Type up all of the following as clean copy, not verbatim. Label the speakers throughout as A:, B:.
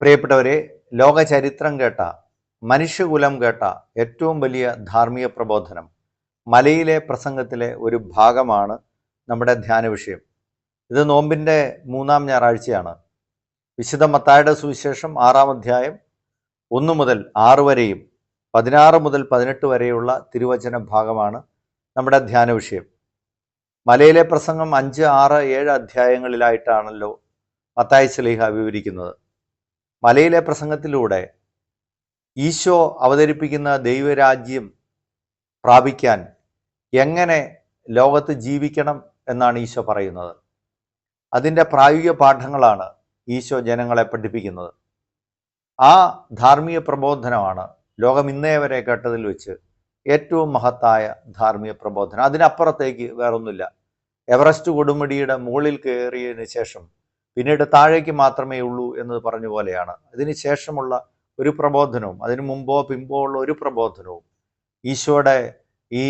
A: പ്രിയപ്പെട്ടവരെ, ലോക ചരിത്രം കേട്ട, മനുഷ്യകുലം കേട്ട ഏറ്റവും വലിയ ധാർമ്മിക പ്രബോധനം മലയിലെ പ്രസംഗത്തിലെ ഒരു ഭാഗമാണ് നമ്മുടെ ധ്യാന വിഷയം. ഇത് നോമ്പിൻ്റെ 3-ാം ഞായറാഴ്ചയാണ്. വിശുദ്ധ മത്തായിയുടെ സുവിശേഷം 6-ാം അധ്യായം 1 മുതൽ 6 വരെയും 16 മുതൽ 18 വരെയുള്ള തിരുവചന ഭാഗമാണ് നമ്മുടെ ധ്യാന വിഷയം. മലയിലെ പ്രസംഗം 5, 6, 7 അധ്യായങ്ങളിലായിട്ടാണല്ലോ മത്തായി ശ്ലീഹ വിവരിക്കുന്നത്. മലയിലെ പ്രസംഗത്തിലൂടെ ഈശോ അവതരിപ്പിക്കുന്ന ദൈവരാജ്യം പ്രാപിക്കാൻ എങ്ങനെ ലോകത്ത് ജീവിക്കണം എന്നാണ് ഈശോ പറയുന്നത്. അതിൻ്റെ പ്രായോഗിക പാഠങ്ങളാണ് ഈശോ ജനങ്ങളെ പഠിപ്പിക്കുന്നത്. ആ ധാർമ്മിക പ്രബോധനമാണ് ലോകം ഇന്നേ വരെ കേട്ടതിൽ വെച്ച് ഏറ്റവും മഹത്തായ ധാർമ്മിക പ്രബോധനം. അതിനപ്പുറത്തേക്ക് വേറൊന്നുമില്ല. എവറസ്റ്റ് കൊടുമുടിയുടെ മുകളിൽ കയറിയതിന് ശേഷം പിന്നീട് താഴേക്ക് മാത്രമേ ഉള്ളൂ എന്ന് പറഞ്ഞ പോലെയാണ് ഇതിന് ശേഷമുള്ള ഒരു പ്രബോധനവും അതിനു മുമ്പോ പിമ്പോ ഉള്ള ഒരു പ്രബോധനവും ഈശോയുടെ ഈ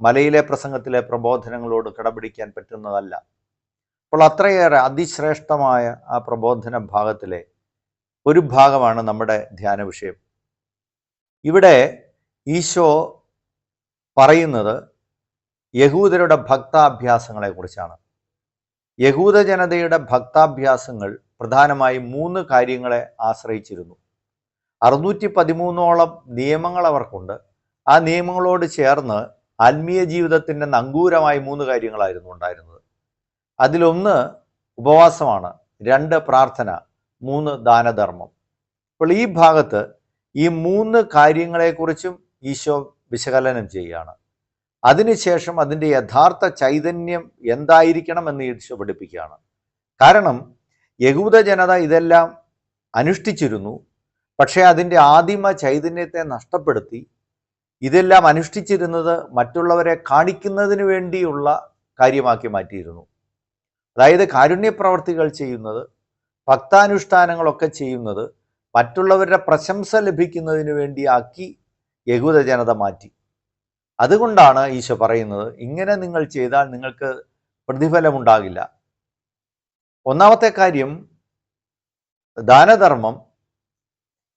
A: മലയിലെ പ്രസംഗത്തിലെ പ്രബോധനങ്ങളോട് കിടപിടിക്കാൻ പറ്റുന്നതല്ല. അപ്പോൾ അത്രയേറെ അതിശ്രേഷ്ഠമായ ആ പ്രബോധന ഭാഗത്തിലെ ഒരു ഭാഗമാണ് നമ്മുടെ ധ്യാന വിഷയം. ഇവിടെ ഈശോ പറയുന്നത് യഹൂദരുടെ ഭക്താഭ്യാസങ്ങളെ കുറിച്ചാണ്. യഹൂദ ജനതയുടെ ഭക്താഭ്യാസങ്ങൾ പ്രധാനമായും 3 കാര്യങ്ങളെ ആശ്രയിച്ചിരുന്നു. 613ഓളം നിയമങ്ങൾ അവർക്കുണ്ട്. ആ നിയമങ്ങളോട് ചേർന്ന് ആത്മീയ ജീവിതത്തിൻ്റെ നങ്കൂരമായി 3 കാര്യങ്ങളായിരുന്നു ഉണ്ടായിരുന്നത്. അതിലൊന്ന് ഉപവാസമാണ്, 2 പ്രാർത്ഥന, 3 ദാനധർമ്മം. അപ്പോൾ ഈ ഭാഗത്ത് ഈ 3 കാര്യങ്ങളെക്കുറിച്ചും ഈശോ വിശകലനം ചെയ്യുകയാണ്. അതിനുശേഷം അതിൻ്റെ യഥാർത്ഥ ചൈതന്യം എന്തായിരിക്കണം എന്ന് ഈശോ പഠിപ്പിക്കുകയാണ്. കാരണം യഹൂദ ജനത ഇതെല്ലാം അനുഷ്ഠിച്ചിരുന്നു. പക്ഷേ അതിൻ്റെ ആദിമ ചൈതന്യത്തെ നഷ്ടപ്പെടുത്തി ഇതെല്ലാം അനുഷ്ഠിച്ചിരുന്നത് മറ്റുള്ളവരെ കാണിക്കുന്നതിന് വേണ്ടിയുള്ള കാര്യമാക്കി മാറ്റിയിരുന്നു. അതായത് കാരുണ്യപ്രവർത്തികൾ ചെയ്യുന്നത്, ഭക്താനുഷ്ഠാനങ്ങളൊക്കെ ചെയ്യുന്നത് മറ്റുള്ളവരുടെ പ്രശംസ ലഭിക്കുന്നതിന് വേണ്ടിയാക്കി യഹൂദ ജനത മാറ്റി. അതുകൊണ്ടാണ് ഈശോ പറയുന്നത്, ഇങ്ങനെ നിങ്ങൾ ചെയ്താൽ നിങ്ങൾക്ക് പ്രതിഫലമുണ്ടാകില്ല. ഒന്നാമത്തെ കാര്യം, ദാനധർമ്മം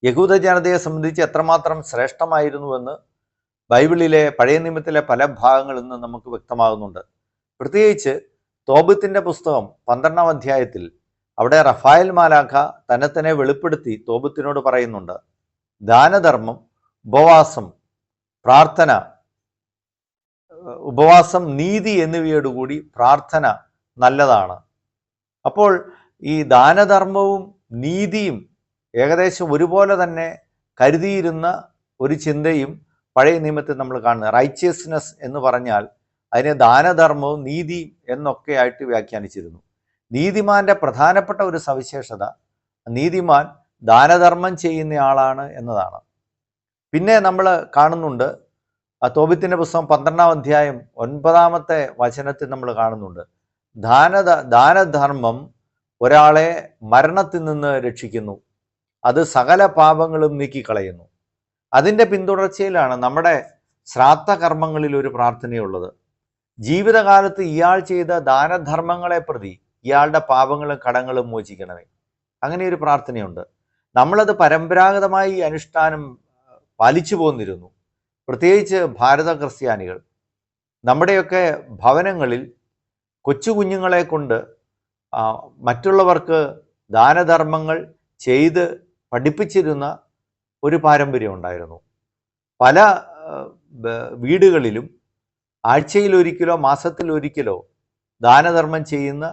A: യഹൂദ ജനതയെ സംബന്ധിച്ച് എത്രമാത്രം ശ്രേഷ്ഠമായിരുന്നുവെന്ന് ബൈബിളിലെ പഴയ നിയമത്തിലെ പല ഭാഗങ്ങളിൽ നിന്ന് നമുക്ക് വ്യക്തമാകുന്നുണ്ട്. പ്രത്യേകിച്ച് തോബിത്തിൻ്റെ പുസ്തകം 12-ാം അധ്യായത്തിൽ അവിടെ റഫായേൽ മാലാഖ തന്നെ വെളിപ്പെടുത്തി തോബിത്തിനോട് പറയുന്നുണ്ട്, ദാനധർമ്മം, ഉപവാസം, പ്രാർത്ഥന, ഉപവാസം, നീതി എന്നിവയോടുകൂടി പ്രാർത്ഥന നല്ലതാണ്. അപ്പോൾ ഈ ദാനധർമ്മവും നീതിയും ഏകദേശം ഒരുപോലെ തന്നെ കരുതിയിരുന്ന ഒരു ചിന്തയും പഴയ നിയമത്തിൽ നമ്മൾ കാണുന്നത്. റൈച്ചിയസ്നെസ് എന്ന് പറഞ്ഞാൽ അതിനെ ദാനധർമ്മവും നീതി എന്നൊക്കെ ആയിട്ട് വ്യാഖ്യാനിച്ചിരുന്നു. നീതിമാന്റെ പ്രധാനപ്പെട്ട ഒരു സവിശേഷത, നീതിമാൻ ദാനധർമ്മം ചെയ്യുന്നയാളാണ് എന്നതാണ്. പിന്നെ നമ്മൾ കാണുന്നുണ്ട്, തോബിത്തിൻ്റെ പുസ്തകം 12-ാം അധ്യായം 9-ാമത്തെ വചനത്തിൽ നമ്മൾ കാണുന്നുണ്ട്, ദാനധർമ്മം ഒരാളെ മരണത്തിൽ നിന്ന് രക്ഷിക്കുന്നു, അത് സകല പാപങ്ങളും നീക്കിക്കളയുന്നു. അതിൻ്റെ പിന്തുടർച്ചയിലാണ് നമ്മുടെ ശ്രാദ്ധ കർമ്മങ്ങളിൽ ഒരു പ്രാർത്ഥനയുള്ളത്. ജീവിതകാലത്ത് ഇയാൾ ചെയ്ത ദാനധർമ്മങ്ങളെ പ്രതി ഇയാളുടെ പാപങ്ങളും കടങ്ങളും മോചിക്കണമേ. അങ്ങനെ ഒരു പ്രാർത്ഥനയുണ്ട്. നമ്മളത് പരമ്പരാഗതമായി അനുഷ്ഠാനം പാലിച്ചു പോന്നിരുന്നു. പ്രത്യേകിച്ച് ഭാരത ക്രിസ്ത്യാനികൾ നമ്മുടെയൊക്കെ ഭവനങ്ങളിൽ കൊച്ചു കുഞ്ഞുങ്ങളെ കൊണ്ട് മറ്റുള്ളവർക്ക് ദാനധർമ്മങ്ങൾ ചെയ്ത് പഠിപ്പിച്ചിരുന്ന ഒരു പാരമ്പര്യം ഉണ്ടായിരുന്നു. പല വീടുകളിലും ആഴ്ചയിലൊരിക്കലോ മാസത്തിലൊരിക്കലോ ദാനധർമ്മം ചെയ്യുന്ന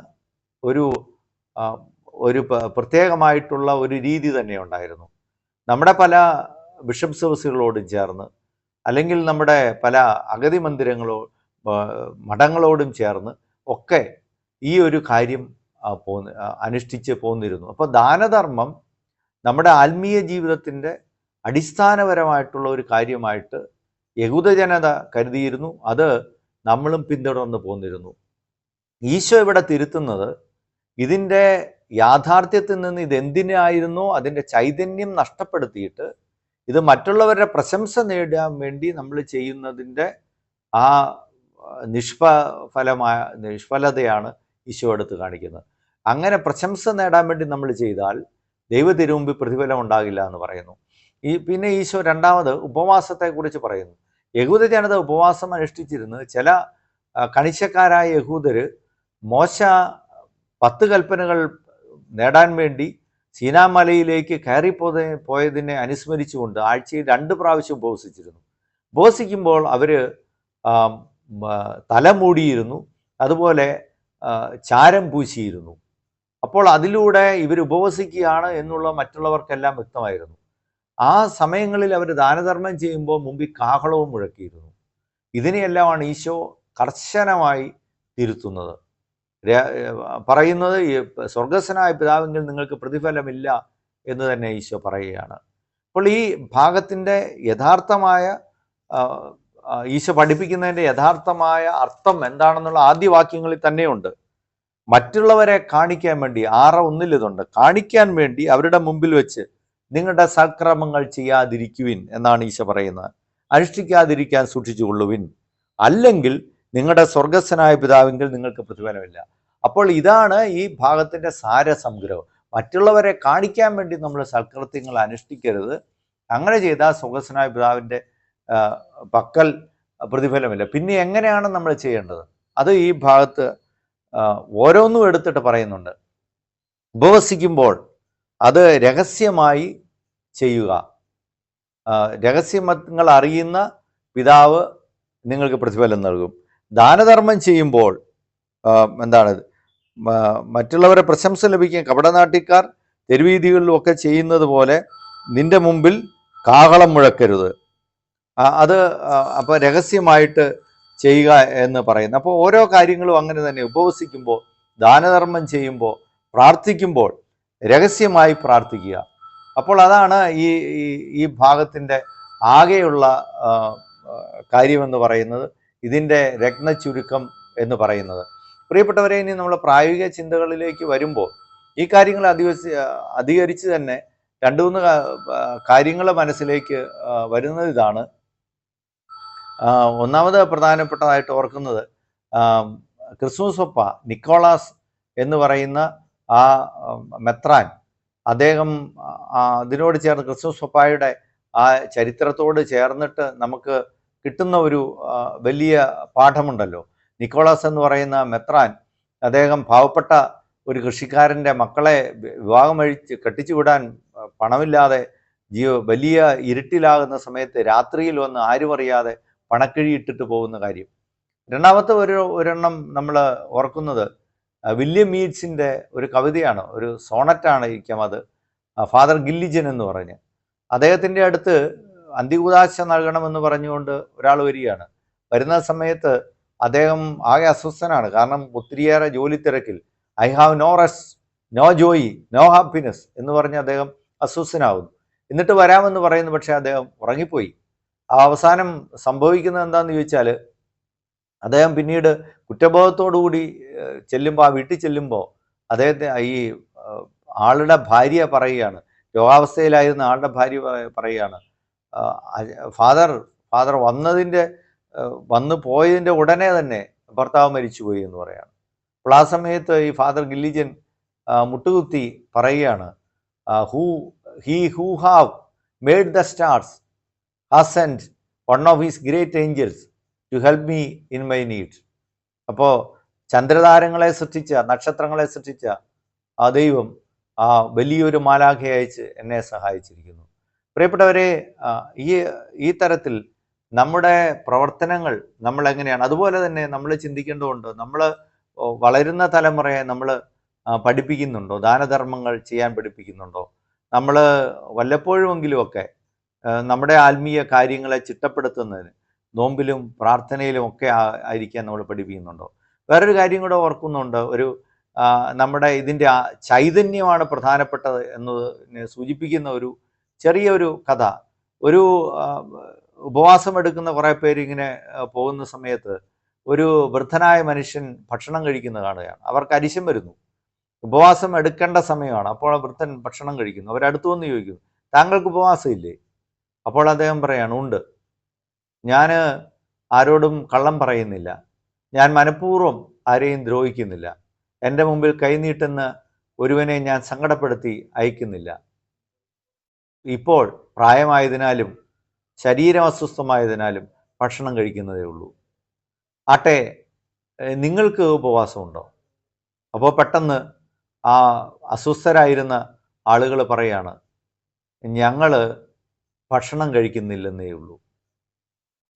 A: ഒരു പ്രത്യേകമായിട്ടുള്ള ഒരു രീതി തന്നെ ഉണ്ടായിരുന്നു. നമ്മുടെ പല ബിഷപ്പ് സർവീസുകളോടും ചേർന്ന്, അല്ലെങ്കിൽ നമ്മുടെ പല അഗതി മന്ദിരങ്ങളോ മഠങ്ങളോടും ചേർന്ന് ഒക്കെ ഈ ഒരു കാര്യം അനുഷ്ഠിച്ച് പോന്നിരുന്നു. അപ്പോൾ ദാനധർമ്മം നമ്മുടെ ആത്മീയ ജീവിതത്തിൻ്റെ അടിസ്ഥാനപരമായിട്ടുള്ള ഒരു കാര്യമായിട്ട് യഹൂദ ജനത കരുതിയിരുന്നു. അത് നമ്മളും പിന്തുടർന്ന് പോന്നിരുന്നു. ഈശോ ഇവിടെ തിരുത്തുന്നത്, ഇതിൻ്റെ യാഥാർത്ഥ്യത്തിൽ നിന്ന് ഇതെന്തിനായിരുന്നോ അതിൻ്റെ ചൈതന്യം നഷ്ടപ്പെടുത്തിയിട്ട് ഇത് മറ്റുള്ളവരുടെ പ്രശംസ നേടാൻ വേണ്ടി നമ്മൾ ചെയ്യുന്നതിൻ്റെ ആ നിഷ്ഫലതയാണ് ഈശോ എടുത്ത് കാണിക്കുന്നത്. അങ്ങനെ പ്രശംസ നേടാൻ വേണ്ടി നമ്മൾ ചെയ്താൽ ദൈവ തിരുമുമ്പിൽ പ്രതിഫലം ഉണ്ടാകില്ല എന്ന് പറയുന്നു. പിന്നെ ഈശോ രണ്ടാമത് ഉപവാസത്തെക്കുറിച്ച് പറയുന്നു. യഹൂദ ജനത ഉപവാസം അനുഷ്ഠിച്ചിരുന്നത് ചില കണിശക്കാരായ യഹൂദർ മോശ 10 കൽപ്പനകൾ നേടാൻ വേണ്ടി സീനാമലയിലേക്ക് പോയതിനെ അനുസ്മരിച്ചുകൊണ്ട് ആഴ്ചയിൽ 2 പ്രാവശ്യം ഉപവസിച്ചിരുന്നു. ഉപവസിക്കുമ്പോൾ അവർ തല മൂടിയിരുന്നു, അതുപോലെ ചാരം പൂശിയിരുന്നു. അപ്പോൾ അതിലൂടെ ഇവർ ഉപവസിക്കുകയാണ് എന്നുള്ള മറ്റുള്ളവർക്കെല്ലാം വ്യക്തമായിരുന്നു. ആ സമയങ്ങളിൽ അവർ ദാനധർമ്മം ചെയ്യുമ്പോൾ മുമ്പിൽ കാഹളവും മുഴക്കിയിരുന്നു. ഇതിനെയെല്ലാമാണ് ഈശോ കർശനമായി തിരുത്തുന്നത്. പറയുന്നത് സ്വർഗസ്വനായ പിതാവെങ്കിൽ നിങ്ങൾക്ക് പ്രതിഫലമില്ല എന്ന് തന്നെ ഈശോ പറയുകയാണ്. അപ്പോൾ ഈ ഭാഗത്തിൻ്റെ യഥാർത്ഥമായ ഈശോ പഠിപ്പിക്കുന്നതിൻ്റെ യഥാർത്ഥമായ അർത്ഥം എന്താണെന്നുള്ള ആദ്യ വാക്യങ്ങളിൽ തന്നെയുണ്ട്. മറ്റുള്ളവരെ കാണിക്കാൻ വേണ്ടി 6:1 ഇതുണ്ട്. കാണിക്കാൻ വേണ്ടി അവരുടെ മുമ്പിൽ വെച്ച് നിങ്ങളുടെ സൽക്രമങ്ങൾ ചെയ്യാതിരിക്കുവിൻ എന്നാണ് ഈശോ പറയുന്നത്. അനുഷ്ഠിക്കാതിരിക്കാൻ സൂക്ഷിച്ചുകൊള്ളുവിൻ, അല്ലെങ്കിൽ നിങ്ങളുടെ സ്വർഗസ്വനായ പിതാവെങ്കിൽ നിങ്ങൾക്ക് പ്രതിഫലമില്ല. അപ്പോൾ ഇതാണ് ഈ ഭാഗത്തിൻ്റെ സാരസംഗ്രഹം. മറ്റുള്ളവരെ കാണിക്കാൻ വേണ്ടി നമ്മൾ സൽകൃത്യങ്ങൾ അനുഷ്ഠിക്കരുത്. അങ്ങനെ ചെയ്താൽ സ്വർഗസ്വനായ പിതാവിൻ്റെ പക്കൽ പ്രതിഫലമില്ല. പിന്നെ എങ്ങനെയാണ് നമ്മൾ ചെയ്യേണ്ടത്? അത് ഈ ഭാഗത്ത് ഓരോന്നും എടുത്തിട്ട് പറയുന്നുണ്ട്. ഉപവസിക്കുമ്പോൾ അത് രഹസ്യമായി ചെയ്യുക. രഹസ്യങ്ങൾ അറിയുന്ന പിതാവ് നിങ്ങൾക്ക് പ്രതിഫലം നൽകും. ദാനധർമ്മം ചെയ്യുമ്പോൾ മറ്റുള്ളവരെ പ്രശംസ ലഭിക്കാൻ കപടനാട്ടിക്കാർ തെരുവീതികളിലുമൊക്കെ ചെയ്യുന്നത് പോലെ നിന്റെ മുമ്പിൽ കാഹളം മുഴക്കരുത്. അത് അപ്പോൾ രഹസ്യമായിട്ട് ചെയ്യുക എന്ന് പറയുന്നു. അപ്പോൾ ഓരോ കാര്യങ്ങളും അങ്ങനെ തന്നെ. ഉപവസിക്കുമ്പോൾ, ദാനധർമ്മം ചെയ്യുമ്പോൾ, പ്രാർത്ഥിക്കുമ്പോൾ രഹസ്യമായി പ്രാർത്ഥിക്കുക. അപ്പോൾ അതാണ് ഈ ഭാഗത്തിൻ്റെ ആകെയുള്ള കാര്യമെന്ന് പറയുന്നത്, ഇതിൻ്റെ രത്നച്ചുരുക്കം എന്ന് പറയുന്നത്. പ്രിയപ്പെട്ടവരെ, ഇനി നമ്മൾ പ്രായോഗിക ചിന്തകളിലേക്ക് വരുമ്പോൾ ഈ കാര്യങ്ങൾ അധികരിച്ച് തന്നെ 2-3 കാര്യങ്ങൾ മനസ്സിലേക്ക് വരുന്നത് ഇതാണ്. ഒന്നാമത് പ്രധാനപ്പെട്ടതായിട്ട് ഓർക്കുന്നത്, ക്രിസ്മസ് പപ്പ നിക്കോളാസ് എന്ന് പറയുന്ന ആ മെത്രാൻ, അദ്ദേഹം അതിനോട് ചേർന്ന് ക്രിസ്മസ് പപ്പായുടെ ആ ചരിത്രത്തോട് ചേർന്നിട്ട് നമുക്ക് കിട്ടുന്ന ഒരു വലിയ പാഠമുണ്ടല്ലോ. നിക്കോളാസ് എന്ന് പറയുന്ന മെത്രാൻ, അദ്ദേഹം പാവപ്പെട്ട ഒരു കൃഷിക്കാരൻ്റെ മക്കളെ വിവാഹം കെട്ടിച്ചു വിടാൻ പണമില്ലാതെ വലിയ ഇരുട്ടിലാകുന്ന സമയത്ത് രാത്രിയിൽ വന്ന് ആരും അറിയാതെ പണക്കിഴി ഇട്ടിട്ട് പോകുന്ന കാര്യം. രണ്ടാമത്തെ ഒരെണ്ണം നമ്മൾ ഓർക്കുന്നത് വില്യം മീഡ്സിൻ്റെ ഒരു കവിതയാണ്, ഒരു സോണറ്റാണ് ഇരിക്കാം. അത് ഫാദർ ഗില്ലിജൻ എന്ന് പറഞ്ഞ് അദ്ദേഹത്തിൻ്റെ അടുത്ത് അന്ത്യകൂദാശ നൽകണമെന്ന് പറഞ്ഞുകൊണ്ട് ഒരാൾ വരികയാണ്. വരുന്ന സമയത്ത് അദ്ദേഹം ആകെ അസ്വസ്ഥനാണ്. കാരണം ഒത്തിരിയേറെ ജോലി തിരക്കിൽ I have no rest, no joy, no happiness എന്ന് പറഞ്ഞ് അദ്ദേഹം അസ്വസ്ഥനാകുന്നു. എന്നിട്ട് വരാമെന്ന് പറയുന്നു, പക്ഷേ അദ്ദേഹം ഉറങ്ങിപ്പോയി. അവസാനം സംഭവിക്കുന്നത് എന്താണെന്ന് ചോദിച്ചാൽ, അദ്ദേഹം പിന്നീട് കുറ്റബോധത്തോടുകൂടി ആ വീട്ടിൽ ചെല്ലുമ്പോൾ അദ്ദേഹത്തെ ഈ ആളുടെ ഭാര്യ പറയുകയാണ്, രോഗാവസ്ഥയിലായിരുന്ന ആളുടെ ഭാര്യ പറയുകയാണ്, ഫാദർ വന്നു പോയതിൻ്റെ ഉടനെ തന്നെ ഭർത്താവ് മരിച്ചുപോയി എന്ന് പറയാണ്. അപ്പോൾ ആ സമയത്ത് ഈ ഫാദർ ഗില്ലിജൻ മുട്ടുകുത്തി പറയുകയാണ്, who have made the stars has sent one of his great angels to help me in my need. അപ്പോൾ ചന്ദ്രതാരങ്ങളെ സൃഷ്ടിച്ച, നക്ഷത്രങ്ങളെ സൃഷ്ടിച്ച ആ ദൈവം വലിയൊരു മാലാഖയെ അയച്ച് എന്നെ സഹായിച്ചിരിക്കുന്നു. പ്രിയപ്പെട്ടവരെ, ഈ തരത്തിൽ നമ്മുടെ പ്രവർത്തനങ്ങൾ നമ്മൾ എങ്ങനെയാണ്, അതുപോലെ തന്നെ നമ്മൾ ചിന്തിക്കേണ്ടതുണ്ട്. നമ്മൾ വളരുന്ന തലമുറയെ നമ്മൾ പഠിപ്പിക്കുന്നുണ്ടോ? ദാനധർമ്മങ്ങൾ ചെയ്യാൻ പഠിപ്പിക്കുന്നുണ്ടോ? നമ്മൾ വല്ലപ്പോഴുമെങ്കിലുമൊക്കെ നമ്മുടെ ആത്മീയ കാര്യങ്ങളെ ചിട്ടപ്പെടുത്തുന്നതിന് നോമ്പിലും പ്രാർത്ഥനയിലും ഒക്കെ ആയിരിക്കാൻ നമ്മൾ പഠിപ്പിക്കുന്നുണ്ടോ? വേറൊരു കാര്യം കൂടെ ഓർക്കുന്നുണ്ട്. നമ്മുടെ ഇതിൻ്റെ ചൈതന്യമാണ് പ്രധാനപ്പെട്ടത് എന്നതിനെ സൂചിപ്പിക്കുന്ന ഒരു ചെറിയൊരു കഥ. ഒരു ഉപവാസം എടുക്കുന്ന കുറേ പേര് ഇങ്ങനെ പോകുന്ന സമയത്ത് ഒരു വൃദ്ധനായ മനുഷ്യൻ ഭക്ഷണം കഴിക്കുന്നത് കാണുകയാണ്. അവർക്ക് അരിശം വരുന്നു. ഉപവാസം എടുക്കേണ്ട സമയമാണ്. അപ്പോൾ വൃദ്ധൻ ഭക്ഷണം കഴിക്കുന്നു. അവരടുത്തു വന്ന് ചോദിക്കുന്നു, താങ്കൾക്ക് ഉപവാസം ഇല്ലേ? അപ്പോൾ അദ്ദേഹം പറയാണ്, ഉണ്ട്, ഞാൻ ആരോടും കള്ളം പറയുന്നില്ല, ഞാൻ മനഃപൂർവ്വം ആരെയും ദ്രോഹിക്കുന്നില്ല, എൻ്റെ മുമ്പിൽ കൈനീട്ടുന്ന ഒരുവനെ ഞാൻ സങ്കടപ്പെടുത്തി അയക്കുന്നില്ല. ഇപ്പോൾ പ്രായമായതിനാലും ശരീരം അസ്വസ്ഥമായതിനാലും ഭക്ഷണം കഴിക്കുന്നതേ ഉള്ളൂ. ആട്ടെ, നിങ്ങൾക്ക് ഉപവാസമുണ്ടോ? അപ്പോൾ പെട്ടെന്ന് ആ അസ്വസ്ഥരായിരുന്ന ആളുകൾ പറയാണ്, ഞങ്ങൾ ഭക്ഷണം കഴിക്കുന്നില്ലെന്നേ ഉള്ളൂ.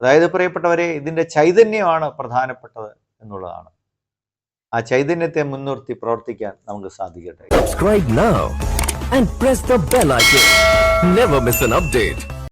A: അതായത് പ്രിയപ്പെട്ടവരെ, ഇതിൻ്റെ ചൈതന്യമാണ് പ്രധാനപ്പെട്ടത് എന്നുള്ളതാണ്. ആ ചൈതന്യത്തെ മുൻനിർത്തി പ്രവർത്തിക്കാൻ നമുക്ക് സാധിക്കട്ടെ.
B: Subscribe now and press the bell icon. Never miss an update.